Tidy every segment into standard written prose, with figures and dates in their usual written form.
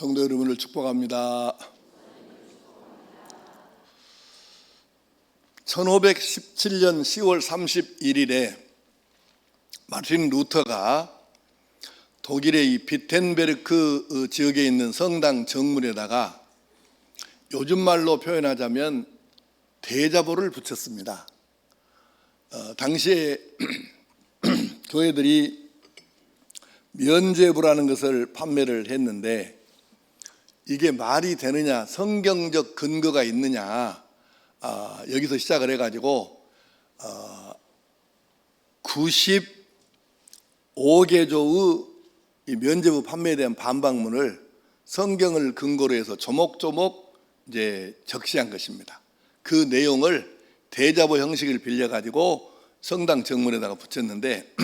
성도 여러분을 축복합니다. 1517년 10월 31일에 마르틴 루터가 독일의 이 비텐베르크 지역에 있는 성당 정문에다가 요즘 말로 표현하자면 대자보를 붙였습니다. 당시에 교회들이 면죄부라는 것을 판매를 했는데 이게 말이 되느냐, 성경적 근거가 있느냐, 여기서 시작을 해가지고 95개조의 이 면죄부 판매에 대한 반박문을 성경을 근거로 해서 조목조목 이제 적시한 것입니다. 그 내용을 대자보 형식을 빌려가지고 성당 정문에다가 붙였는데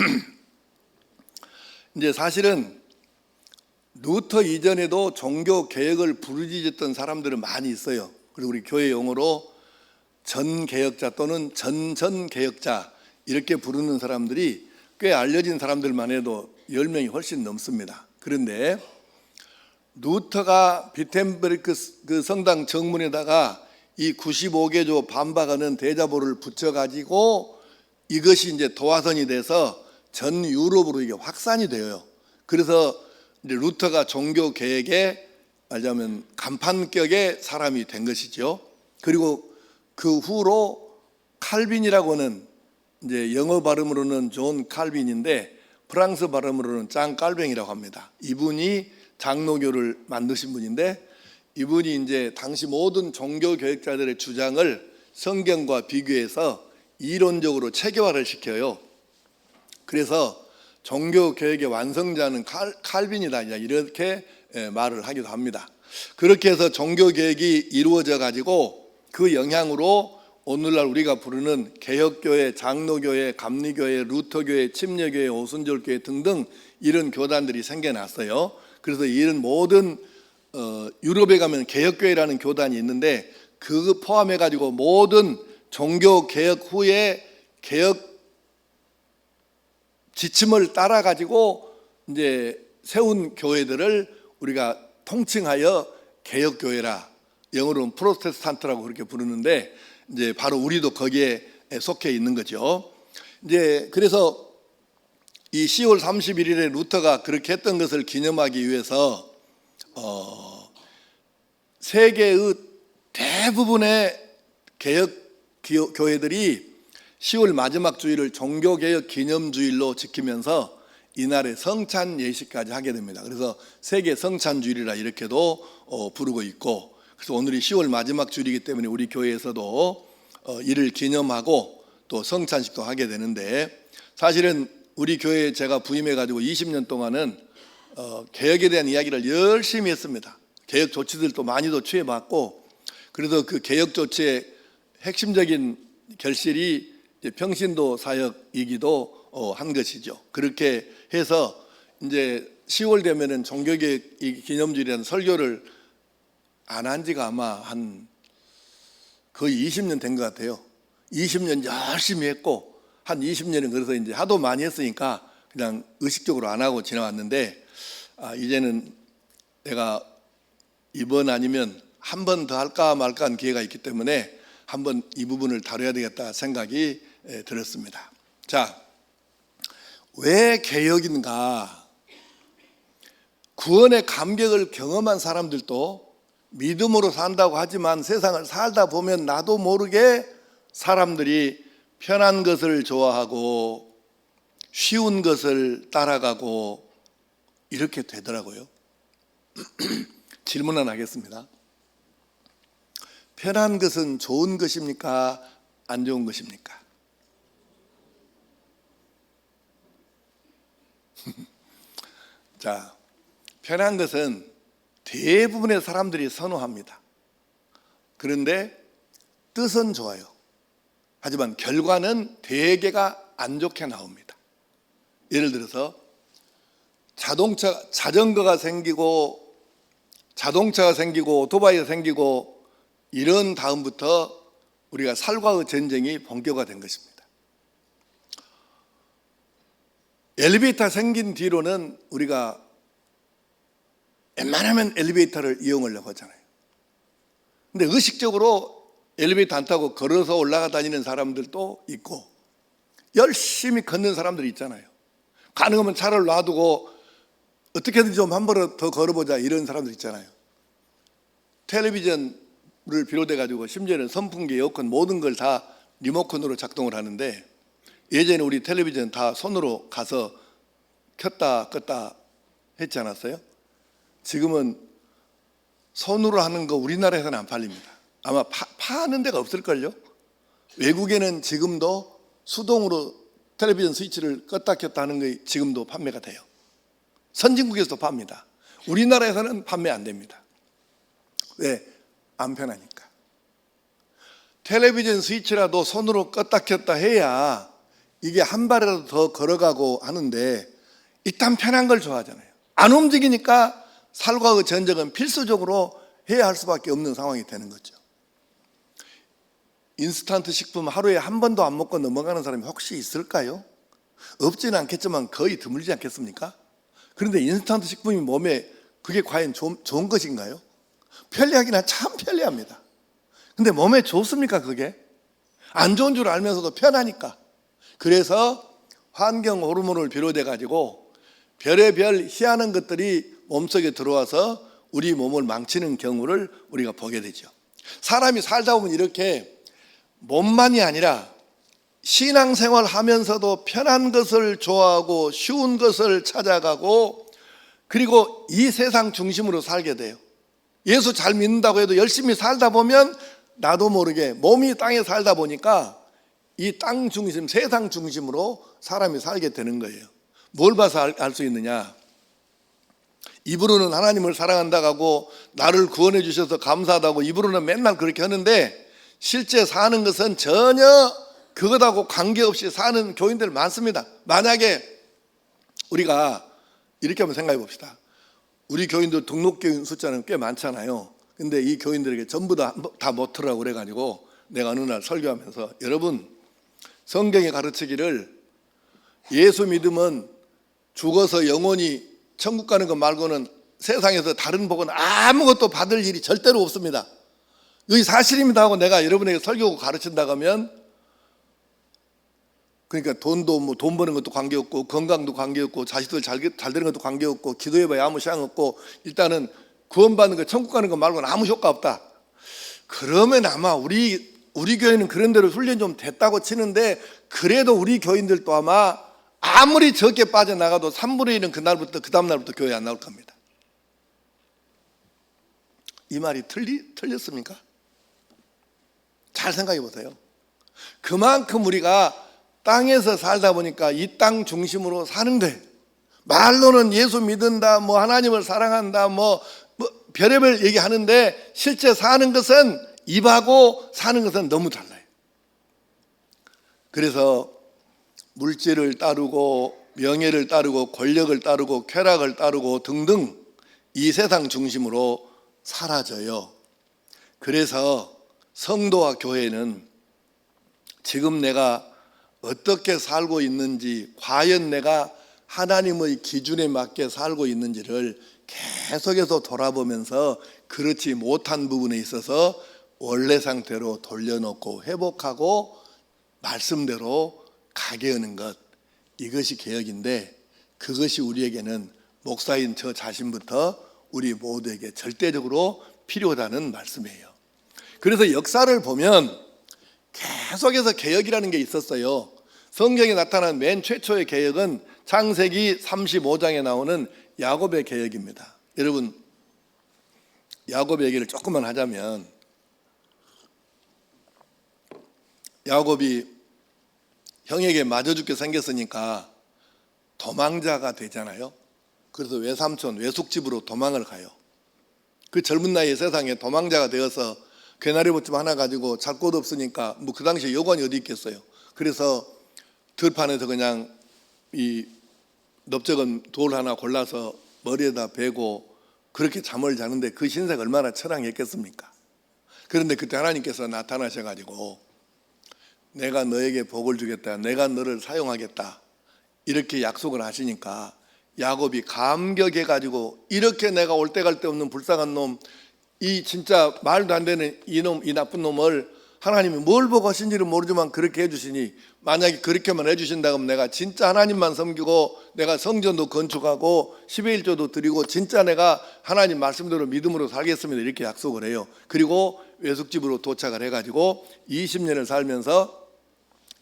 이제 사실은 루터 이전에도 종교 개혁을 부르짖었던 사람들은 많이 있어요. 그리고 우리 교회 용어로 전개혁자 또는 전전개혁자 이렇게 부르는 사람들이 꽤 알려진 사람들만 해도 10명이 훨씬 넘습니다. 그런데 루터가 비텐베르크 그 성당 정문에다가 이 95개조 반박하는 대자보를 붙여가지고 이것이 이제 도화선이 돼서 전 유럽으로 이게 확산이 돼요. 그래서 이제 루터가 종교 개혁의 말하자면 간판격의 사람이 된 것이죠. 그리고 그 후로 칼빈이라고 하는 이제 영어 발음으로는 존 칼빈인데 프랑스 발음으로는 장 깔뱅이라고 합니다. 이분이 장로교를 만드신 분인데 이분이 이제 당시 모든 종교 개혁자들의 주장을 성경과 비교해서 이론적으로 체계화를 시켜요. 그래서 종교 개혁의 완성자는 칼빈이다 이렇게 말을 하기도 합니다. 그렇게 해서 종교 개혁이 이루어져 가지고 그 영향으로 오늘날 우리가 부르는 개혁교회, 장로교회, 감리교회, 루터교회, 침례교회, 오순절교회 등등 이런 교단들이 생겨났어요. 그래서 이런 모든 유럽에 가면 개혁교회라는 교단이 있는데 그 포함해 가지고 모든 종교 개혁 후에 개혁 지침을 따라 가지고 이제 세운 교회들을 우리가 통칭하여 개혁교회라, 영어로는 프로테스탄트라고 그렇게 부르는데 이제 바로 우리도 거기에 속해 있는 거죠. 이제 그래서 이 10월 31일에 루터가 그렇게 했던 것을 기념하기 위해서 세계의 대부분의 개혁 교회들이 10월 마지막 주일을 종교개혁 기념주일로 지키면서 이날에 성찬 예식까지 하게 됩니다. 그래서 세계 성찬주일이라 이렇게도 부르고 있고, 그래서 오늘이 10월 마지막 주일이기 때문에 우리 교회에서도 이를 기념하고 또 성찬식도 하게 되는데, 사실은 우리 교회에 제가 부임해가지고 20년 동안은 개혁에 대한 이야기를 열심히 했습니다. 개혁 조치들도 많이도 취해봤고, 그래서 그 개혁 조치의 핵심적인 결실이 평신도 사역이기도 한 것이죠. 그렇게 해서 이제 10월 되면은 종교개혁 기념주일이라는 설교를 안 한 지가 아마 한 거의 20년 된 것 같아요. 20년 열심히 했고 한 20년은 그래서 이제 하도 많이 했으니까 그냥 의식적으로 안 하고 지나왔는데 이제는 내가 이번 아니면 한 번 더 할까 말까 하는 기회가 있기 때문에 한번 이 부분을 다뤄야 되겠다 생각이 들었습니다. 자, 왜 개혁인가? 구원의 감격을 경험한 사람들도 믿음으로 산다고 하지만 세상을 살다 보면 나도 모르게 사람들이 편한 것을 좋아하고 쉬운 것을 따라가고 이렇게 되더라고요. 질문 하나 하겠습니다. 편한 것은 좋은 것입니까? 안 좋은 것입니까? 자, 편한 것은 대부분의 사람들이 선호합니다. 그런데 뜻은 좋아요. 하지만 결과는 대개가 안 좋게 나옵니다. 예를 들어서 자전거가 생기고 오토바이가 생기고 이런 다음부터 우리가 살과의 전쟁이 본격화된 것입니다. 엘리베이터 생긴 뒤로는 우리가 웬만하면 엘리베이터를 이용하려고 하잖아요. 근데 의식적으로 엘리베이터 안 타고 걸어서 올라가 다니는 사람들도 있고 열심히 걷는 사람들이 있잖아요. 가능하면 차를 놔두고 어떻게든 좀 한 번 더 걸어보자 이런 사람들 있잖아요. 텔레비전을 비롯해 가지고 심지어는 선풍기, 에어컨 모든 걸 다 리모컨으로 작동을 하는데 예전에 우리 텔레비전 다 손으로 가서 켰다 껐다 했지 않았어요? 지금은 손으로 하는 거 우리나라에서는 안 팔립니다. 아마 파는 데가 없을걸요? 외국에는 지금도 수동으로 텔레비전 스위치를 껐다 켰다 하는 게 지금도 판매가 돼요. 선진국에서도 팝니다. 우리나라에서는 판매 안 됩니다. 왜? 안 편하니까. 텔레비전 스위치라도 손으로 껐다 켰다 해야 이게 한 발이라도 더 걸어가고 하는데 일단 편한 걸 좋아하잖아요. 안 움직이니까 살과 전쟁은 필수적으로 해야 할 수밖에 없는 상황이 되는 거죠. 인스턴트 식품 하루에 한 번도 안 먹고 넘어가는 사람이 혹시 있을까요? 없지는 않겠지만 거의 드물지 않겠습니까? 그런데 인스턴트 식품이 몸에 그게 과연 좋은 것인가요? 편리하기는 참 편리합니다. 근데 몸에 좋습니까 그게? 안 좋은 줄 알면서도 편하니까. 그래서 환경 호르몬을 비롯해 가지고 별의별 희한한 것들이 몸속에 들어와서 우리 몸을 망치는 경우를 우리가 보게 되죠. 사람이 살다 보면 이렇게 몸만이 아니라 신앙생활 하면서도 편한 것을 좋아하고 쉬운 것을 찾아가고 그리고 이 세상 중심으로 살게 돼요. 예수 잘 믿는다고 해도 열심히 살다 보면 나도 모르게 몸이 땅에 살다 보니까 이 땅 중심, 세상 중심으로 사람이 살게 되는 거예요. 뭘 봐서 알 수 있느냐? 입으로는 하나님을 사랑한다고 하고 나를 구원해 주셔서 감사하다고 입으로는 맨날 그렇게 하는데 실제 사는 것은 전혀 그것하고 관계없이 사는 교인들 많습니다. 만약에 우리가 이렇게 한번 생각해 봅시다. 우리 교인들 등록교인 숫자는 꽤 많잖아요. 근데 이 교인들에게 전부 다 못 들으라고 그래가지고 내가 어느 날 설교하면서 여러분 성경이 가르치기를 예수 믿으면 죽어서 영원히 천국 가는 것 말고는 세상에서 다른 복은 아무것도 받을 일이 절대로 없습니다. 이게 사실입니다 하고 내가 여러분에게 설교하고 가르친다고 하면 그러니까 돈도 뭐 돈 버는 것도 관계없고 건강도 관계없고 자식들 잘 되는 것도 관계없고 기도해봐야 아무 시향 없고 일단은 구원받는 거 천국 가는 것 말고는 아무 효과 없다. 그러면 아마 우리 교회는 그런 대로 훈련 좀 됐다고 치는데 그래도 우리 교인들도 아마 아무리 적게 빠져나가도 3분의 1은 그날부터 그 다음 날부터 교회 안 나올 겁니다. 이 말이 틀렸습니까? 잘 생각해 보세요. 그만큼 우리가 땅에서 살다 보니까 이 땅 중심으로 사는데 말로는 예수 믿는다, 뭐 하나님을 사랑한다, 뭐 별의별 얘기하는데 실제 사는 것은 입하고 사는 것은 너무 달라요. 그래서 물질을 따르고 명예를 따르고 권력을 따르고 쾌락을 따르고 등등 이 세상 중심으로 사라져요. 그래서 성도와 교회는 지금 내가 어떻게 살고 있는지, 과연 내가 하나님의 기준에 맞게 살고 있는지를 계속해서 돌아보면서 그렇지 못한 부분에 있어서 원래 상태로 돌려놓고 회복하고 말씀대로 가게 하는 것, 이것이 개혁인데 그것이 우리에게는 목사인 저 자신부터 우리 모두에게 절대적으로 필요하다는 말씀이에요. 그래서 역사를 보면 계속해서 개혁이라는 게 있었어요. 성경에 나타난 맨 최초의 개혁은 창세기 35장에 나오는 야곱의 개혁입니다. 여러분, 야곱 얘기를 조금만 하자면 야곱이 형에게 맞아 죽게 생겼으니까 도망자가 되잖아요. 그래서 외삼촌, 외숙집으로 도망을 가요. 그 젊은 나이에 세상에 도망자가 되어서 괴나리보집 하나 가지고 잘 곳 없으니까 뭐 그 당시에 여관이 어디 있겠어요. 그래서 들판에서 그냥 이 넓적은 돌 하나 골라서 머리에다 베고 그렇게 잠을 자는데 그 신세가 얼마나 처량했겠습니까? 그런데 그때 하나님께서 나타나셔가지고 내가 너에게 복을 주겠다, 내가 너를 사용하겠다 이렇게 약속을 하시니까 야곱이 감격해가지고 이렇게 내가 올 데 갈 데 없는 불쌍한 놈, 이 진짜 말도 안 되는 이놈, 이 나쁜 놈을 하나님이 뭘 보고 하신지는 모르지만 그렇게 해주시니, 만약에 그렇게만 해주신다 그러면 내가 진짜 하나님만 섬기고 내가 성전도 건축하고 10의 1조도 드리고 진짜 내가 하나님 말씀대로 믿음으로 살겠습니다, 이렇게 약속을 해요. 그리고 외숙집으로 도착을 해가지고 20년을 살면서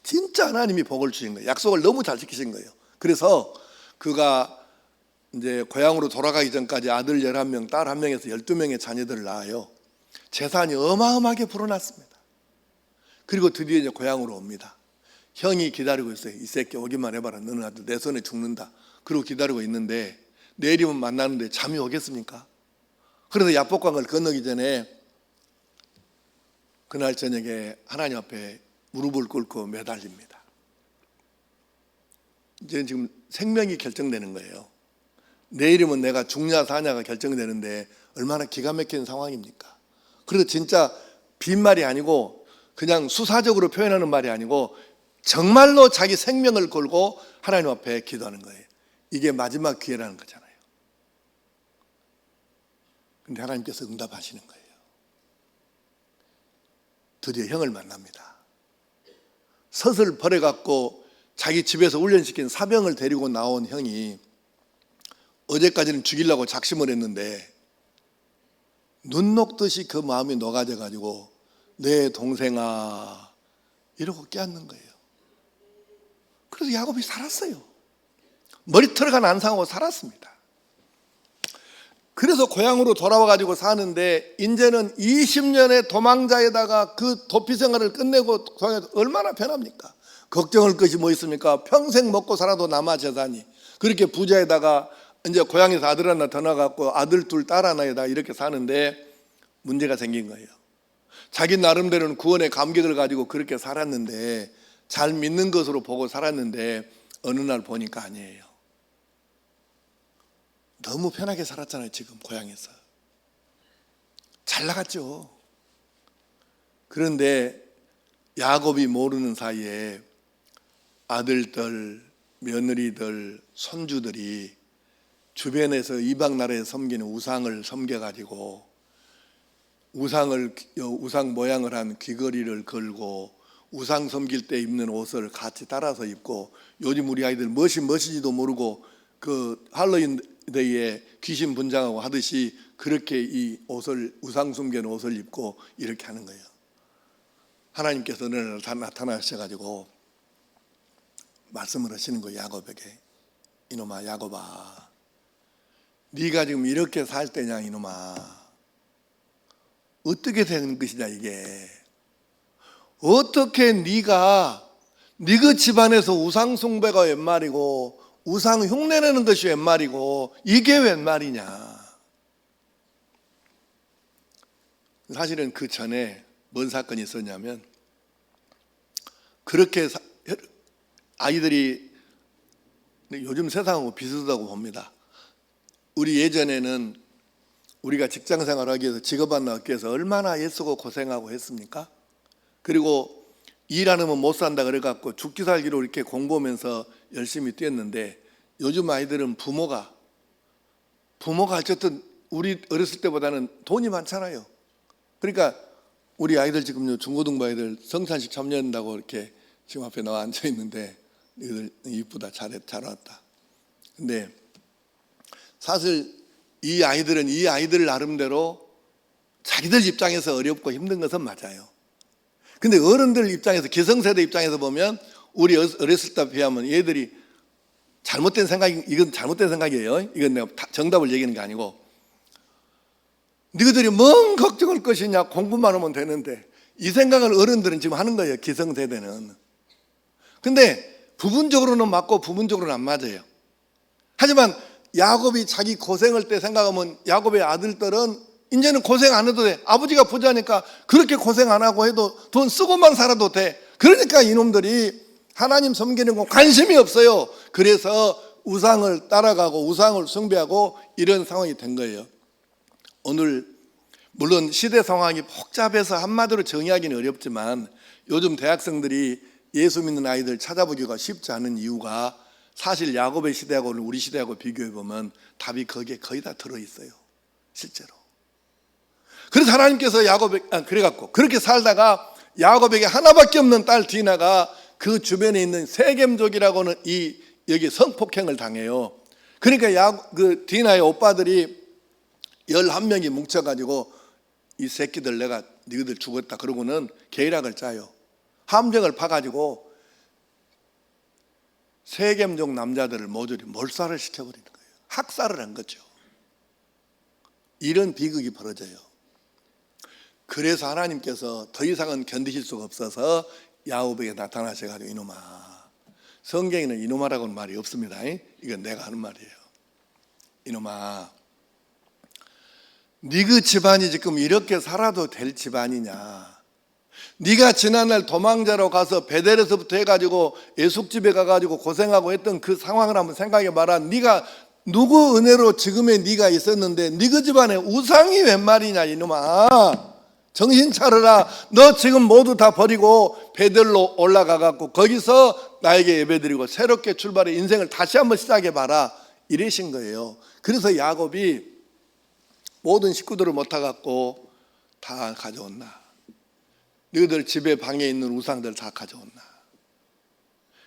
진짜 하나님이 복을 주신 거예요. 약속을 너무 잘 지키신 거예요. 그래서 그가 이제 고향으로 돌아가기 전까지 아들 11명, 딸 1명에서 12명의 자녀들을 낳아요. 재산이 어마어마하게 불어났습니다. 그리고 드디어 이제 고향으로 옵니다. 형이 기다리고 있어요. 이 새끼 오기만 해봐라. 너는 아들 내 손에 죽는다. 그러고 기다리고 있는데 내일이면 만나는데 잠이 오겠습니까? 그래서 야복강을 건너기 전에 그날 저녁에 하나님 앞에 무릎을 꿇고 매달립니다. 이제 지금 생명이 결정되는 거예요. 내일이면 내가 죽냐 사냐가 결정되는데 얼마나 기가 막힌 상황입니까? 그래서 진짜 빈말이 아니고 그냥 수사적으로 표현하는 말이 아니고 정말로 자기 생명을 걸고 하나님 앞에 기도하는 거예요. 이게 마지막 기회라는 거잖아요. 근데 하나님께서 응답하시는 거예요. 드디어 형을 만납니다. 섯을 버려갖고 자기 집에서 훈련시킨 사병을 데리고 나온 형이 어제까지는 죽이려고 작심을 했는데 눈 녹듯이 그 마음이 녹아져가지고 내 동생아 이러고 깨닫는 거예요. 그래서 야곱이 살았어요. 머리털가 난상하고 살았습니다. 그래서 고향으로 돌아와가지고 사는데 이제는 20년의 도망자에다가 그 도피 생활을 끝내고 고향에서 얼마나 편합니까? 걱정할 것이 뭐 있습니까? 평생 먹고 살아도 남아 재산이. 그렇게 부자에다가 이제 고향에서 아들 하나 더 낳아갖고 아들 둘 딸 하나에다 이렇게 사는데 문제가 생긴 거예요. 자기 나름대로는 구원의 감격을 가지고 그렇게 살았는데, 잘 믿는 것으로 보고 살았는데 어느 날 보니까 아니에요. 너무 편하게 살았잖아요. 지금 고향에서 잘 나갔죠. 그런데 야곱이 모르는 사이에 아들들, 며느리들, 손주들이 주변에서 이방 나라에 섬기는 우상을 섬겨가지고 우상 모양을 한 귀걸이를 걸고 우상 섬길 때 입는 옷을 같이 따라서 입고, 요즘 우리 아이들 멋인지도 모르고 그 할로윈 데이에 귀신 분장하고 하듯이 그렇게 이 옷을 우상 숨겨놓은 옷을 입고 이렇게 하는 거예요. 하나님께서 어느 날 다 나타나셔가지고 말씀을 하시는 거예요. 야곱에게. 이놈아, 야곱아, 네가 지금 이렇게 살 때냐 이놈아. 어떻게 되는 것이냐 이게. 어떻게 네가 집안에서 우상 숭배가 웬 말이고 우상 흉내내는 것이 웬 말이고 이게 웬 말이냐. 사실은 그 전에 뭔 사건이 있었냐면, 그렇게 아이들이 요즘 세상하고 비슷하다고 봅니다. 우리 예전에는 우리가 직장 생활하기 위해서 직업 하나 얻기 위해서 얼마나 애쓰고 고생하고 했습니까? 그리고 일 안 하면 못 산다 그래갖고 죽기 살기로 이렇게 공부하면서 열심히 뛰었는데, 요즘 아이들은 부모가 어쨌든 우리 어렸을 때보다는 돈이 많잖아요. 그러니까 우리 아이들 지금 중고등부 아이들 성찬식 참여한다고 이렇게 지금 앞에 나와 앉아 있는데, 이들 이쁘다, 잘 왔다. 근데 사실 이 아이들은 이 아이들 나름대로 자기들 입장에서 어렵고 힘든 것은 맞아요. 근데 어른들 입장에서, 기성세대 입장에서 보면 우리 어렸을 때 비하면 얘들이 잘못된 생각이, 이건 잘못된 생각이에요. 이건 내가 정답을 얘기하는 게 아니고, 너희들이 뭔 걱정할 것이냐, 공부만 하면 되는데, 이 생각을 어른들은 지금 하는 거예요. 기성세대는. 근데 부분적으로는 맞고 부분적으로는 안 맞아요. 하지만 야곱이 자기 고생할 때 생각하면 야곱의 아들들은 이제는 고생 안 해도 돼. 아버지가 부자니까 그렇게 고생 안 하고 해도 돈 쓰고만 살아도 돼. 그러니까 이놈들이 하나님 섬기는 건 관심이 없어요. 그래서 우상을 따라가고 우상을 숭배하고 이런 상황이 된 거예요. 오늘 물론 시대 상황이 복잡해서 한마디로 정의하기는 어렵지만, 요즘 대학생들이 예수 믿는 아이들 찾아보기가 쉽지 않은 이유가 사실 야곱의 시대하고는 우리 시대하고 비교해 보면 답이 거기에 거의 다 들어있어요, 실제로. 그래서 하나님께서 그래갖고 그렇게 살다가 야곱에게 하나밖에 없는 딸 디나가 그 주변에 있는 세겜족이라고는 여기 성폭행을 당해요. 그러니까 그 디나의 오빠들이 11명이 뭉쳐가지고 이 새끼들 내가 너희들 죽었다 그러고는 계략을 짜요. 함정을 파가지고 세겜족 남자들을 모조리 몰살을 시켜버리는 거예요. 학살을 한 거죠. 이런 비극이 벌어져요. 그래서 하나님께서 더 이상은 견디실 수가 없어서 야곱에게 나타나셔가지고 이놈아, 성경에는 이놈아라고는 말이 없습니다. 이건 내가 하는 말이에요. 이놈아, 네 그 집안이 지금 이렇게 살아도 될 집안이냐? 네가 지난날 도망자로 가서 베델에서부터 해가지고 애숙집에 가가지고 고생하고 했던 그 상황을 한번 생각해 봐라. 네가 누구 은혜로 지금의 네가 있었는데 네 그 집안에 우상이 웬 말이냐 이놈아. 정신 차려라. 너 지금 모두 다 버리고 베델로 올라가갖고 거기서 나에게 예배드리고 새롭게 출발해 인생을 다시 한번 시작해 봐라. 이러신 거예요. 그래서 야곱이 모든 식구들을 모아갖고 다 가져온나. 너희들 집에 방에 있는 우상들 다 가져온나.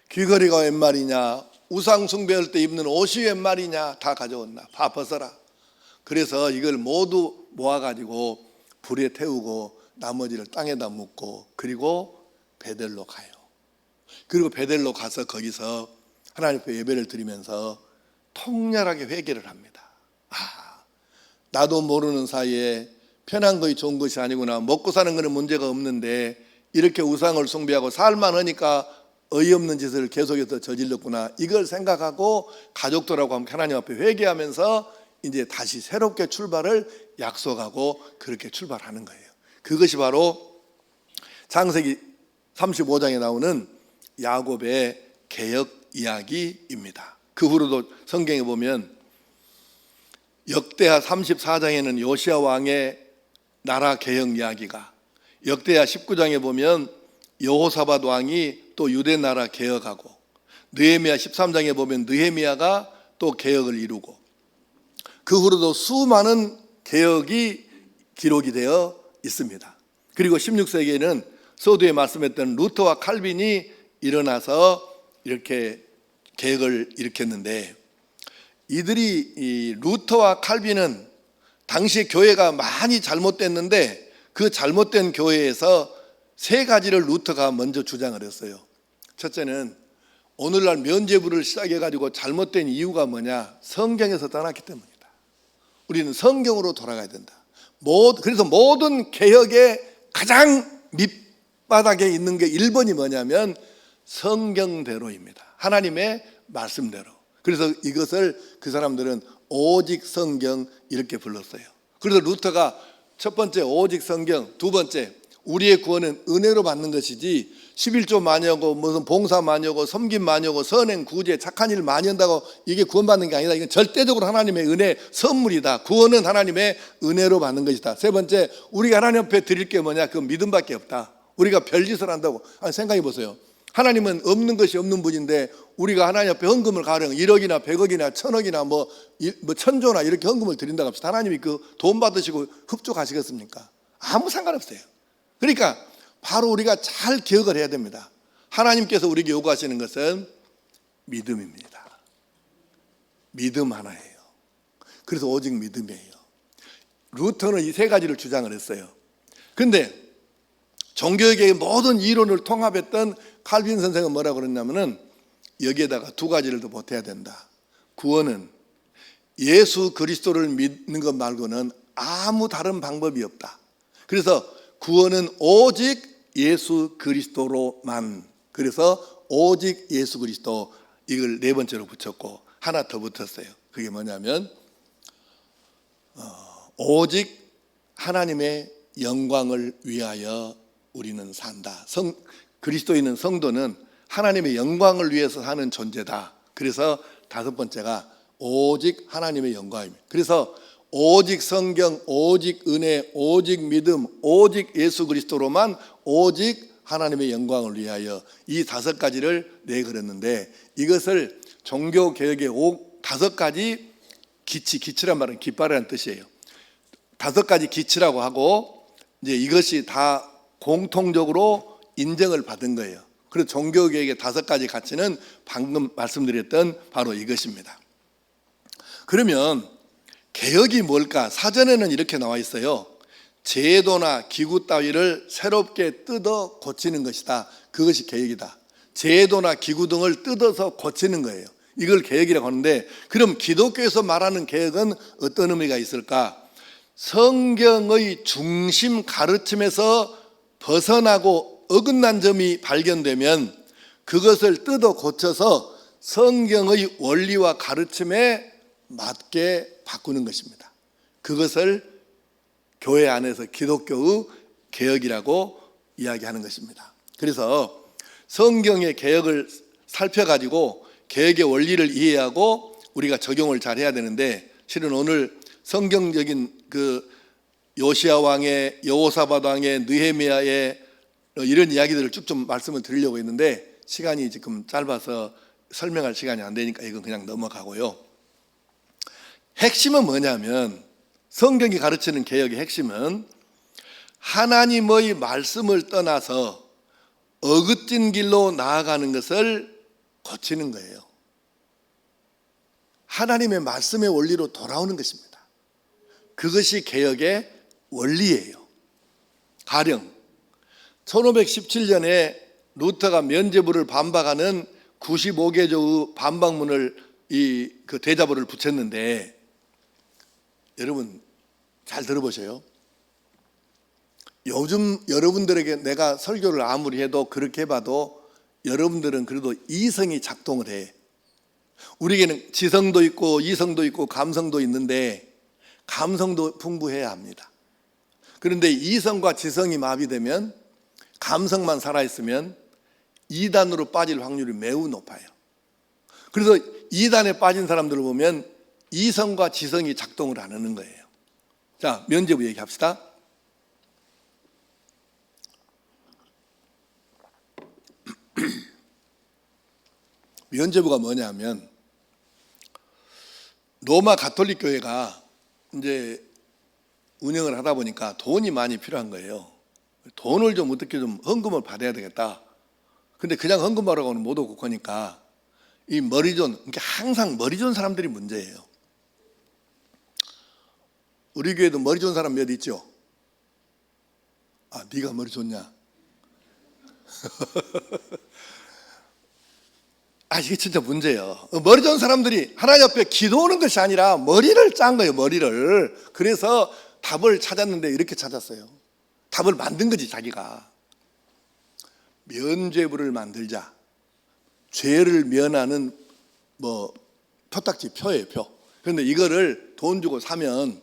귀걸이가 웬 말이냐. 우상 숭배할 때 입는 옷이 웬 말이냐. 다 가져온나. 다 벗어라. 그래서 이걸 모두 모아가지고 불에 태우고 나머지를 땅에다 묻고 그리고 베델로 가요. 그리고 베델로 가서 거기서 하나님 앞에 예배를 드리면서 통렬하게 회개를 합니다. 나도 모르는 사이에 편한 것이 좋은 것이 아니구나. 먹고 사는 것은 문제가 없는데 이렇게 우상을 숭배하고 살만하니까 어이없는 짓을 계속해서 저질렀구나. 이걸 생각하고 가족들하고 함께 하나님 앞에 회개하면서 이제 다시 새롭게 출발을 약속하고 그렇게 출발하는 거예요. 그것이 바로 창세기 35장에 나오는 야곱의 개역 이야기입니다. 그 후로도 성경에 보면 역대하 34장에는 요시야 왕의 나라 개역 이야기가, 역대하 19장에 보면 여호사밧 왕이 또 유대 나라 개역하고, 느헤미야 13장에 보면 느헤미야가 또 개역을 이루고, 그 후로도 수많은 개역이 기록이 되어 있습니다. 그리고 16세기에는 서두에 말씀했던 루터와 칼빈이 일어나서 이렇게 개혁을 일으켰는데, 이들이 이 루터와 칼빈은 당시 교회가 많이 잘못됐는데 그 잘못된 교회에서 세 가지를 루터가 먼저 주장을 했어요. 첫째는 오늘날 면죄부를 시작해가지고 잘못된 이유가 뭐냐? 성경에서 떠났기 때문이다. 우리는 성경으로 돌아가야 된다. 그래서 모든 개혁의 가장 밑바닥에 있는 게 1번이 뭐냐면 성경대로입니다. 하나님의 말씀대로. 그래서 이것을 그 사람들은 오직 성경 이렇게 불렀어요. 그래서 루터가 첫 번째 오직 성경, 두 번째 우리의 구원은 은혜로 받는 것이지 11조 많이 하고 무슨 봉사 많이 하고 섬김 많이 하고 선행 구제 착한 일 많이 한다고 이게 구원받는 게 아니다. 이건 절대적으로 하나님의 은혜 선물이다. 구원은 하나님의 은혜로 받는 것이다. 세 번째, 우리가 하나님 앞에 드릴 게 뭐냐? 그 믿음밖에 없다. 우리가 별짓을 한다고. 생각해 보세요. 하나님은 없는 것이 없는 분인데 우리가 하나님 앞에 헌금을 가령 1억이나 100억이나 1000억이나 뭐 천조나 이렇게 헌금을 드린다고 합시다. 하나님이 그 돈 받으시고 흡족하시겠습니까? 아무 상관없어요. 그러니까 바로 우리가 잘 기억을 해야 됩니다. 하나님께서 우리에게 요구하시는 것은 믿음입니다. 믿음 하나예요. 그래서 오직 믿음이에요. 루터는 이 세 가지를 주장을 했어요. 그런데 종교개혁의 모든 이론을 통합했던 칼빈 선생은 뭐라고 그랬냐면은 여기에다가 두 가지를 더 보태야 된다. 구원은 예수 그리스도를 믿는 것 말고는 아무 다른 방법이 없다. 그래서 구원은 오직 예수 그리스도로만. 그래서 오직 예수 그리스도, 이걸 네 번째로 붙였고 하나 더 붙였어요. 그게 뭐냐면 오직 하나님의 영광을 위하여 우리는 산다. 그리스도인은 성도는 하나님의 영광을 위해서 사는 존재다. 그래서 다섯 번째가 오직 하나님의 영광입니다. 그래서 오직 성경, 오직 은혜, 오직 믿음, 오직 예수 그리스도로만, 오직 하나님의 영광을 위하여, 이 다섯 가지를 내걸었는데 이것을 종교 개혁의 5가지 기치란 말은 깃발이라는 뜻이에요. 5가지 기치라고 하고 이제 이것이 다 공통적으로 인정을 받은 거예요. 그래서 종교 개혁의 5가지 가치는 방금 말씀드렸던 바로 이것입니다. 그러면 개혁이 뭘까? 사전에는 이렇게 나와 있어요. 제도나 기구 따위를 새롭게 뜯어 고치는 것이다. 그것이 개혁이다. 제도나 기구 등을 뜯어서 고치는 거예요. 이걸 개혁이라고 하는데, 그럼 기독교에서 말하는 개혁은 어떤 의미가 있을까? 성경의 중심 가르침에서 벗어나고 어긋난 점이 발견되면 그것을 뜯어 고쳐서 성경의 원리와 가르침에 맞게 바꾸는 것입니다. 그것을 교회 안에서 기독교의 개혁이라고 이야기하는 것입니다. 그래서 성경의 개혁을 살펴가지고 개혁의 원리를 이해하고 우리가 적용을 잘 해야 되는데, 실은 오늘 성경적인 그 요시야 왕의, 여호사밧 왕의, 느헤미야의 이런 이야기들을 쭉 좀 말씀을 드리려고 했는데 시간이 지금 짧아서 설명할 시간이 안 되니까 이건 그냥 넘어가고요. 핵심은 뭐냐면, 성경이 가르치는 개혁의 핵심은 하나님의 말씀을 떠나서 어긋진 길로 나아가는 것을 고치는 거예요. 하나님의 말씀의 원리로 돌아오는 것입니다. 그것이 개혁의 원리예요. 가령 1517년에 루터가 면죄부를 반박하는 95개조의 반박문을 그 대자보를 붙였는데, 여러분 잘 들어보세요. 요즘 여러분들에게 내가 설교를 아무리 해도 그렇게 해봐도 여러분들은 그래도 이성이 작동을 해. 우리에게는 지성도 있고 이성도 있고 감성도 있는데 감성도 풍부해야 합니다. 그런데 이성과 지성이 마비되면, 감성만 살아있으면 이단으로 빠질 확률이 매우 높아요. 그래서 이단에 빠진 사람들을 보면 이성과 지성이 작동을 안 하는 거예요. 자, 면죄부 얘기합시다. 면죄부가 뭐냐면, 로마 가톨릭 교회가 이제 운영을 하다 보니까 돈이 많이 필요한 거예요. 돈을 좀 어떻게 좀 헌금을 받아야 되겠다. 근데 그냥 헌금하라고 하면 못 오고 그러니까 이 머리존, 그러니까 항상 머리 좋은 사람들이 문제예요. 우리 교회도 머리 좋은 사람 몇 있죠? 아, 네가 머리 좋냐? 아, 이게 진짜 문제예요. 머리 좋은 사람들이 하나님 앞에 기도하는 것이 아니라 머리를 짠 거예요, 머리를. 그래서 답을 찾았는데 이렇게 찾았어요. 답을 만든 거지, 자기가. 면죄부를 만들자. 죄를 면하는 표딱지, 표예요, 표. 그런데 이거를 돈 주고 사면,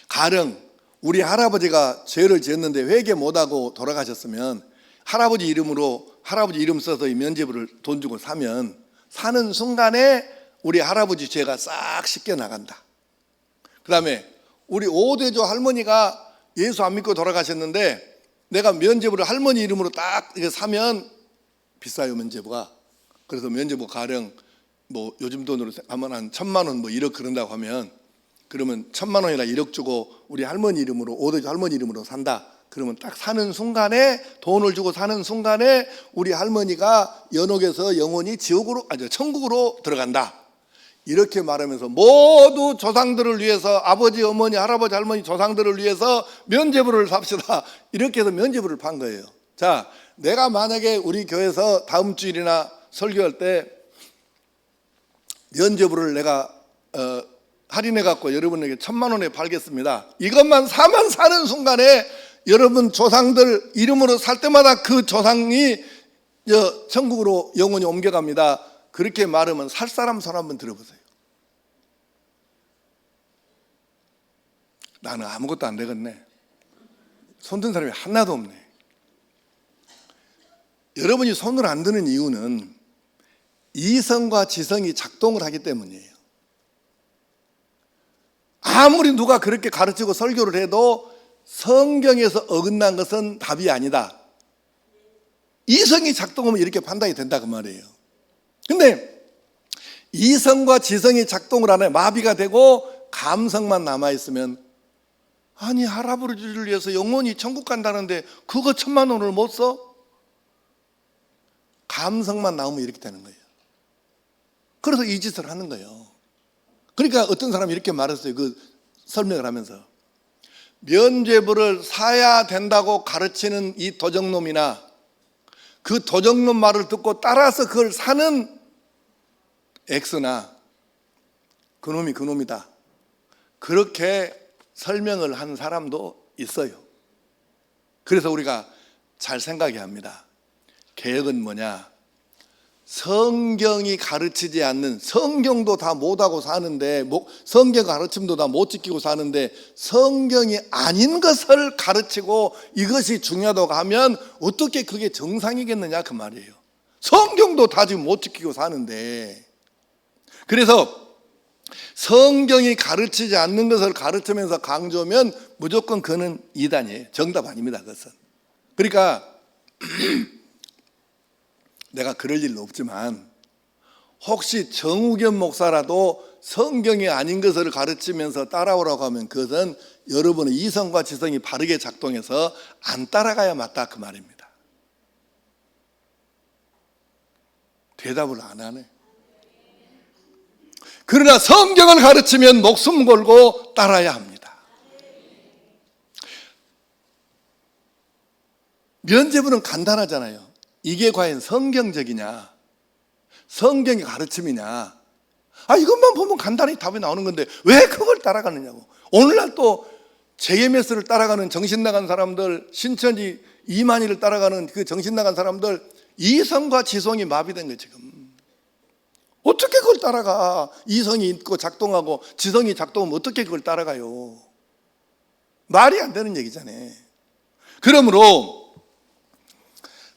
가령 우리 할아버지가 죄를 지었는데 회개 못하고 돌아가셨으면 할아버지 이름 써서 이 면죄부를 돈 주고 사면 사는 순간에 우리 할아버지 죄가 싹 씻겨 나간다. 그 다음에 우리 오대조 할머니가 예수 안 믿고 돌아가셨는데 내가 면죄부를 할머니 이름으로 딱 이렇게 사면 비싸요, 면죄부가. 그래서 면죄부 가령 요즘 돈으로 하면 한 1,000만 원 1억 그런다고 하면, 그러면 1,000만 원이나 1억 주고 우리 할머니 이름으로, 오대조 할머니 이름으로 산다. 그러면 딱 사는 순간에, 돈을 주고 사는 순간에 우리 할머니가 연옥에서 영원히 천국으로 들어간다. 이렇게 말하면서 모두 조상들을 위해서, 아버지, 어머니, 할아버지, 할머니 조상들을 위해서 면죄부를 삽시다. 이렇게 해서 면죄부를 판 거예요. 자, 내가 만약에 우리 교회에서 다음 주일이나 설교할 때 면죄부를 내가 할인해 갖고 여러분에게 1,000만 원에 팔겠습니다. 이것만 사면 사는 순간에 여러분 조상들 이름으로 살 때마다 그 조상이 천국으로 영원히 옮겨갑니다. 그렇게 말하면 살 사람 손 한번 들어보세요. 나는 아무것도 안 되겠네. 손든 사람이 하나도 없네. 여러분이 손을 안 드는 이유는 이성과 지성이 작동을 하기 때문이에요. 아무리 누가 그렇게 가르치고 설교를 해도 성경에서 어긋난 것은 답이 아니다. 이성이 작동하면 이렇게 판단이 된다 그 말이에요. 근데 이성과 지성이 작동을 안 해 마비가 되고 감성만 남아있으면, 아니 할아버지를 위해서 영원히 천국 간다는데 그거 1,000만 원을 못 써? 감성만 나오면 이렇게 되는 거예요. 그래서 이 짓을 하는 거예요. 그러니까 어떤 사람이 이렇게 말했어요. 그 설명을 하면서, 면죄부를 사야 된다고 가르치는 이 도적놈이나 그 도적놈 말을 듣고 따라서 그걸 사는 X나 그놈이 그놈이다, 그렇게 설명을 한 사람도 있어요. 그래서 우리가 잘 생각해야 합니다. 개혁은 뭐냐? 성경이 가르치지 않는, 성경도 다 못하고 사는데, 성경 가르침도 다 못 지키고 사는데 성경이 아닌 것을 가르치고 이것이 중요하다고 하면 어떻게 그게 정상이겠느냐 그 말이에요. 성경도 다 지금 못 지키고 사는데. 그래서 성경이 가르치지 않는 것을 가르치면서 강조하면 무조건 그는 이단이에요. 정답 아닙니다, 그것은. 그러니까 내가 그럴 일은 없지만 혹시 정우겸 목사라도 성경이 아닌 것을 가르치면서 따라오라고 하면 그것은 여러분의 이성과 지성이 바르게 작동해서 안 따라가야 맞다 그 말입니다. 대답을 안 하네. 그러나 성경을 가르치면 목숨 걸고 따라야 합니다. 면죄부는 간단하잖아요. 이게 과연 성경적이냐, 성경의 가르침이냐, 이것만 보면 간단히 답이 나오는 건데 왜 그걸 따라가느냐고. 오늘날 또 JMS를 따라가는 정신나간 사람들, 신천지 이만희를 따라가는 그 정신나간 사람들, 이성과 지성이 마비된 거예요 지금. 어떻게 그걸 따라가? 이성이 있고 작동하고 지성이 작동하면 어떻게 그걸 따라가요? 말이 안 되는 얘기잖아요. 그러므로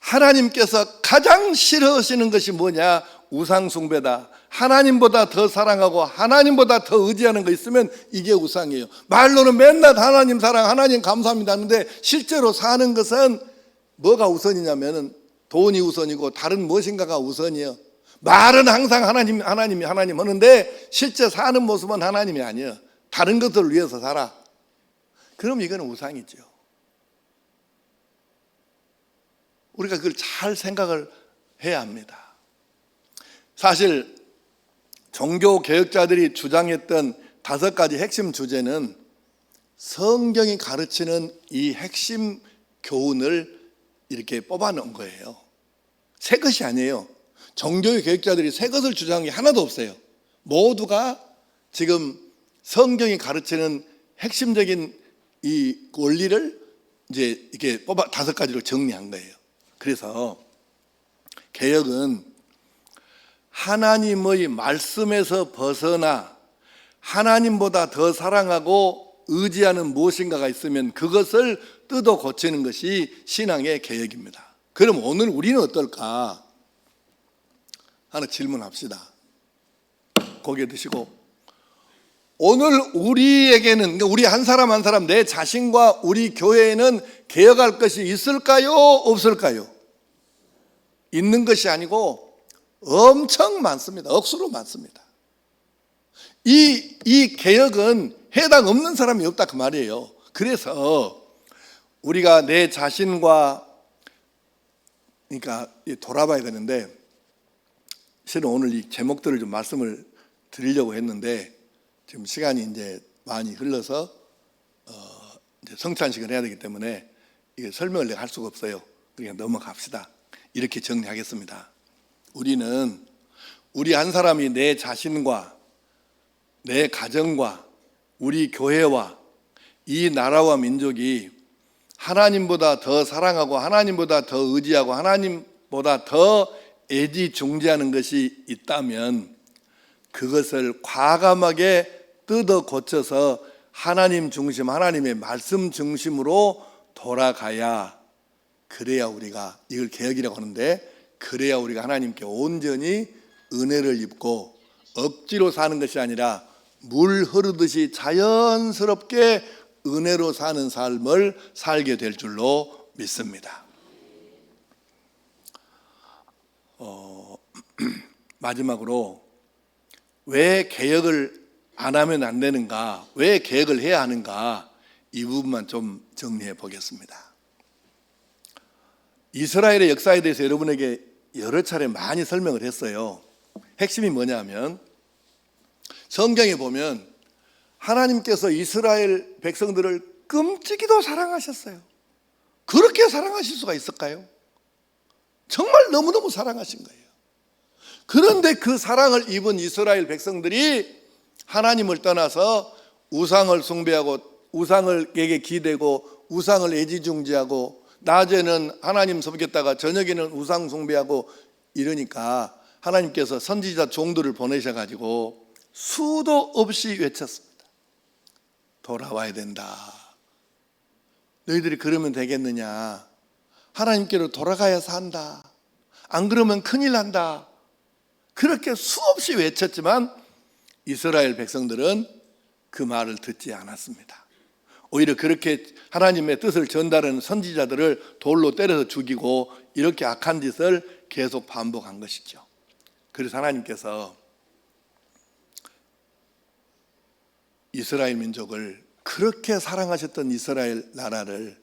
하나님께서 가장 싫어하시는 것이 뭐냐? 우상숭배다. 하나님보다 더 사랑하고 하나님보다 더 의지하는 거 있으면 이게 우상이에요. 말로는 맨날 하나님 사랑, 하나님 감사합니다 하는데 실제로 사는 것은 뭐가 우선이냐면 돈이 우선이고 다른 무엇인가가 우선이에요. 말은 항상 하나님 하는데 실제 사는 모습은 하나님이 아니에요. 다른 것들을 위해서 살아. 그럼 이거는 우상이죠. 우리가 그걸 잘 생각을 해야 합니다. 사실 종교 개혁자들이 주장했던 5가지 핵심 주제는 성경이 가르치는 이 핵심 교훈을 이렇게 뽑아놓은 거예요. 새 것이 아니에요. 종교 개혁자들이 새 것을 주장한 게 하나도 없어요. 모두가 지금 성경이 가르치는 핵심적인 이 원리를 이제 이렇게 뽑아 5가지로 정리한 거예요. 그래서 개혁은 하나님의 말씀에서 벗어나 하나님보다 더 사랑하고 의지하는 무엇인가가 있으면 그것을 뜯어 고치는 것이 신앙의 개혁입니다. 그럼 오늘 우리는 어떨까? 하나 질문합시다. 고개 드시고, 오늘 우리에게는, 그러니까 우리 한 사람 한 사람, 내 자신과 우리 교회에는 개혁할 것이 있을까요? 없을까요? 있는 것이 아니고 엄청 많습니다. 억수로 많습니다. 이 개혁은 해당 없는 사람이 없다 그 말이에요. 그래서 우리가 내 자신과 그러니까 돌아봐야 되는데, 실은 오늘 이 제목들을 좀 말씀을 드리려고 했는데 지금 시간이 이제 많이 흘러서 이제 성찬식을 해야 되기 때문에 이게 설명을 내가 할 수가 없어요. 그냥 넘어갑시다. 이렇게 정리하겠습니다. 우리는 우리 한 사람이 내 자신과 내 가정과 우리 교회와 이 나라와 민족이 하나님보다 더 사랑하고 하나님보다 더 의지하고 하나님보다 더 애지중지하는 것이 있다면 그것을 과감하게 뜯어 고쳐서 하나님 중심, 하나님의 말씀 중심으로 돌아가야, 그래야 우리가, 이걸 개혁이라고 하는데, 그래야 우리가 하나님께 온전히 은혜를 입고 억지로 사는 것이 아니라 물 흐르듯이 자연스럽게 은혜로 사는 삶을 살게 될 줄로 믿습니다. 마지막으로 왜 개혁을 안 하면 안 되는가, 왜 개혁을 해야 하는가, 이 부분만 좀 정리해 보겠습니다. 이스라엘의 역사에 대해서 여러분에게 여러 차례 많이 설명을 했어요. 핵심이 뭐냐면 성경에 보면 하나님께서 이스라엘 백성들을 끔찍이도 사랑하셨어요. 그렇게 사랑하실 수가 있을까요? 정말 너무너무 사랑하신 거예요. 그런데 그 사랑을 입은 이스라엘 백성들이 하나님을 떠나서 우상을 숭배하고 우상에게 기대고 우상을 애지중지하고 낮에는 하나님 섬겼다가 저녁에는 우상 숭배하고 이러니까 하나님께서 선지자 종들을 보내셔가지고 수도 없이 외쳤습니다. 돌아와야 된다. 너희들이 그러면 되겠느냐? 하나님께로 돌아가야 산다. 안 그러면 큰일 난다. 그렇게 수없이 외쳤지만 이스라엘 백성들은 그 말을 듣지 않았습니다. 오히려 그렇게 하나님의 뜻을 전달하는 선지자들을 돌로 때려서 죽이고 이렇게 악한 짓을 계속 반복한 것이죠. 그래서 하나님께서 이스라엘 민족을, 그렇게 사랑하셨던 이스라엘 나라를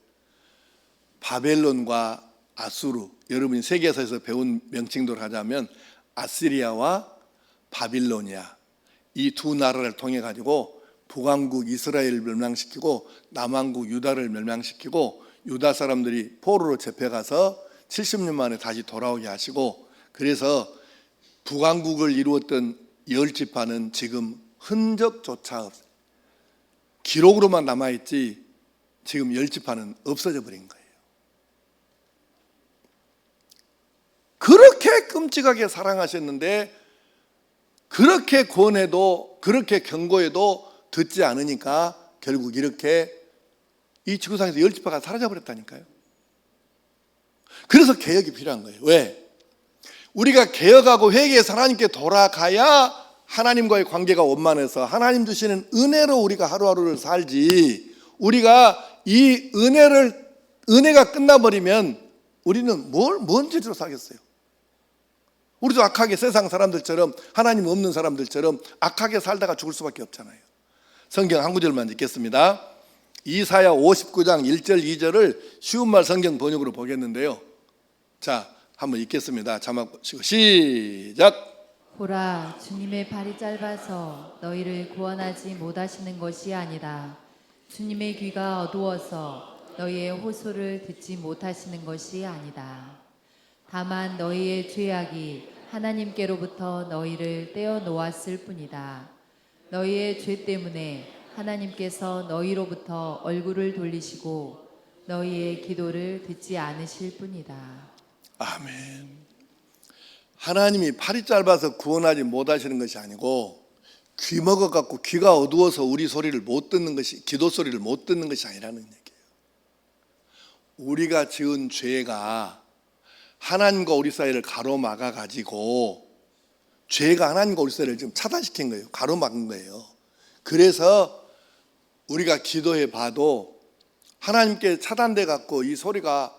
바벨론과 아수르, 여러분이 세계사에서 배운 명칭도를 하자면 아시리아와 바빌로니아, 이 두 나라를 통해 가지고 북왕국 이스라엘을 멸망시키고 남왕국 유다를 멸망시키고 유다 사람들이 포로로 잡혀가서 70년 만에 다시 돌아오게 하시고, 그래서 북왕국을 이루었던 10지파는 지금 흔적조차 없어요. 기록으로만 남아있지 지금 10지파는 없어져 버린 거예요. 그렇게 끔찍하게 사랑하셨는데 그렇게 권해도 그렇게 경고해도 듣지 않으니까 결국 이렇게 이 지구상에서 10지파가 사라져 버렸다니까요. 그래서 개혁이 필요한 거예요. 왜? 우리가 개혁하고 회개해서 하나님께 돌아가야 하나님과의 관계가 원만해서 하나님 주시는 은혜로 우리가 하루하루를 살지, 우리가 이 은혜가 끝나버리면 우리는 뭔 죄로 살겠어요? 우리도 악하게 세상 사람들처럼, 하나님 없는 사람들처럼 악하게 살다가 죽을 수밖에 없잖아요. 성경 한 구절만 읽겠습니다. 이사야 59장 1절 2절을 쉬운 말 성경 번역으로 보겠는데요. 자, 한번 읽겠습니다. 자막 보시고 시작. 보라, 주님의 발이 짧아서 너희를 구원하지 못하시는 것이 아니라 주님의 귀가 어두워서 너희의 호소를 듣지 못하시는 것이 아니다. 다만 너희의 죄악이 하나님께로부터 너희를 떼어 놓았을 뿐이다. 너희의 죄 때문에 하나님께서 너희로부터 얼굴을 돌리시고 너희의 기도를 듣지 않으실 뿐이다. 아멘. 하나님이 팔이 짧아서 구원하지 못하시는 것이 아니고 귀 먹어갖고 귀가 어두워서 우리 소리를 못 듣는 것이, 기도 소리를 못 듣는 것이 아니라는 얘기예요. 우리가 지은 죄가 하나님과 우리 사이를 가로막아 가지고, 죄가 하나님과 우리 사이를 지금 차단시킨 거예요. 가로막은 거예요. 그래서 우리가 기도해 봐도 하나님께 차단돼 갖고 이 소리가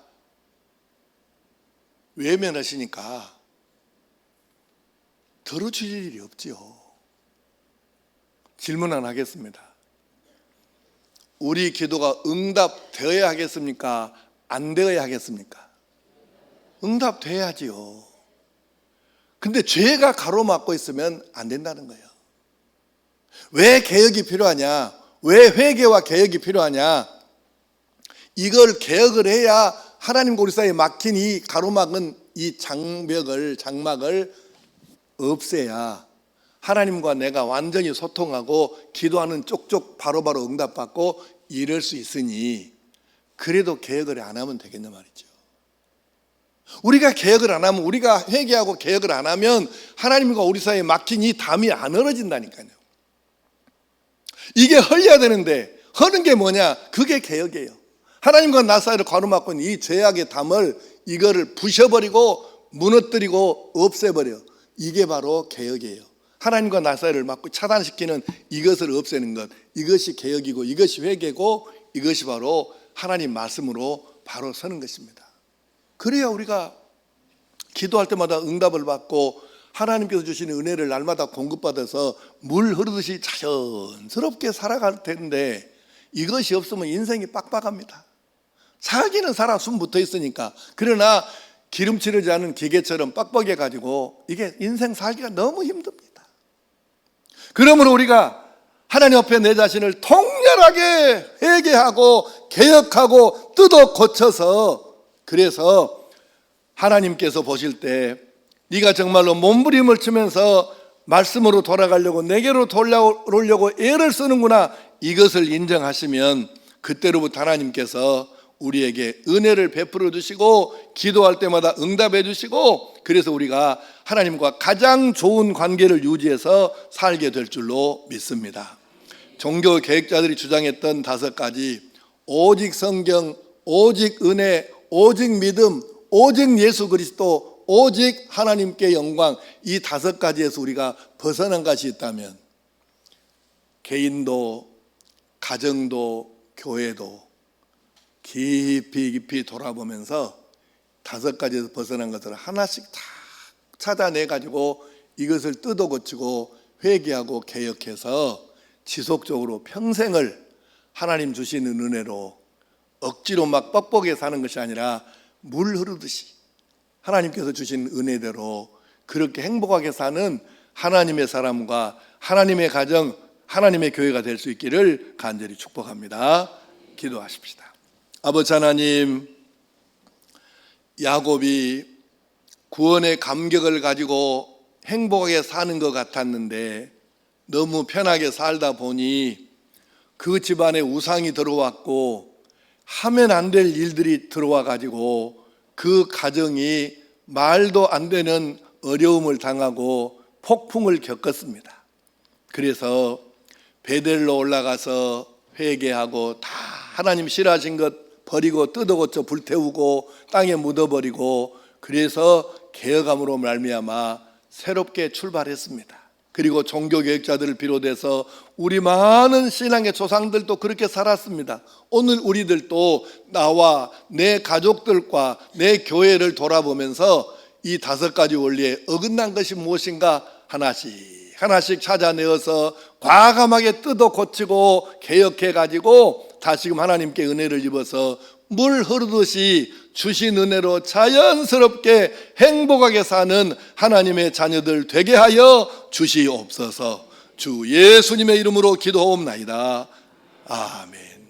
외면하시니까 들어주실 일이 없지요. 질문 하나 하겠습니다. 우리 기도가 응답되어야 하겠습니까? 안 되어야 하겠습니까? 응답돼야지요. 근데 죄가 가로막고 있으면 안 된다는 거예요. 왜 개혁이 필요하냐? 왜 회개와 개혁이 필요하냐? 이걸 개혁을 해야 하나님과 우리 사이에 막힌 이 가로막은 이 장막을 없애야 하나님과 내가 완전히 소통하고 기도하는 쪽쪽 바로바로 응답받고 이럴 수 있으니, 그래도 개혁을 안 하면 되겠냐 말이죠. 우리가 개혁을 안 하면, 우리가 회개하고 개혁을 안 하면 하나님과 우리 사이에 막힌 이 담이 안 헐어진다니까요. 이게 헐려야 되는데 허는 게 뭐냐? 그게 개혁이에요. 하나님과 나 사이를 가로막고 있는 이 죄악의 담을, 이거를 부셔버리고 무너뜨리고 없애버려. 이게 바로 개혁이에요. 하나님과 나 사이를 막고 차단시키는 이것을 없애는 것, 이것이 개혁이고 이것이 회개고 이것이 바로 하나님 말씀으로 바로 서는 것입니다. 그래야 우리가 기도할 때마다 응답을 받고 하나님께서 주시는 은혜를 날마다 공급받아서 물 흐르듯이 자연스럽게 살아갈 텐데 이것이 없으면 인생이 빡빡합니다. 살기는 살아 숨 붙어 있으니까. 그러나 기름칠하지 않은 기계처럼 빡빡해 가지고 이게 인생 살기가 너무 힘듭니다. 그러므로 우리가 하나님 앞에 내 자신을 통렬하게 회개하고 개혁하고 뜯어 고쳐서, 그래서 하나님께서 보실 때 네가 정말로 몸부림을 치면서 말씀으로 돌아가려고 내게로 돌아오려고 애를 쓰는구나, 이것을 인정하시면 그때로부터 하나님께서 우리에게 은혜를 베풀어 주시고 기도할 때마다 응답해 주시고, 그래서 우리가 하나님과 가장 좋은 관계를 유지해서 살게 될 줄로 믿습니다. 종교 개혁자들이 주장했던 5가지, 오직 성경, 오직 은혜, 오직 믿음, 오직 예수 그리스도, 오직 하나님께 영광, 이 5가지에서 우리가 벗어난 것이 있다면 개인도 가정도 교회도 깊이 깊이 돌아보면서 5가지에서 벗어난 것을 하나씩 다 찾아내 가지고 이것을 뜯어 고치고 회개하고 개혁해서 지속적으로 평생을 하나님 주시는 은혜로 억지로 막 뻑뻑하게 사는 것이 아니라 물 흐르듯이 하나님께서 주신 은혜대로 그렇게 행복하게 사는 하나님의 사람과 하나님의 가정, 하나님의 교회가 될 수 있기를 간절히 축복합니다. 기도하십시다. 아버지 하나님, 야곱이 구원의 감격을 가지고 행복하게 사는 것 같았는데 너무 편하게 살다 보니 그 집안에 우상이 들어왔고 하면 안 될 일들이 들어와 가지고 그 가정이 말도 안 되는 어려움을 당하고 폭풍을 겪었습니다. 그래서 베델로 올라가서 회개하고 다 하나님 싫어하신 것 버리고 뜯어고쳐 불태우고 땅에 묻어버리고, 그래서 개혁함으로 말미암아 새롭게 출발했습니다. 그리고 종교개혁자들을 비롯해서 우리 많은 신앙의 조상들도 그렇게 살았습니다. 오늘 우리들도 나와 내 가족들과 내 교회를 돌아보면서 이 5가지 원리에 어긋난 것이 무엇인가 하나씩 하나씩 찾아내어서 과감하게 뜯어 고치고 개혁해 가지고 다시금 하나님께 은혜를 입어서 물 흐르듯이 주신 은혜로 자연스럽게 행복하게 사는 하나님의 자녀들 되게 하여 주시옵소서. 주 예수님의 이름으로 기도하옵나이다. 아멘.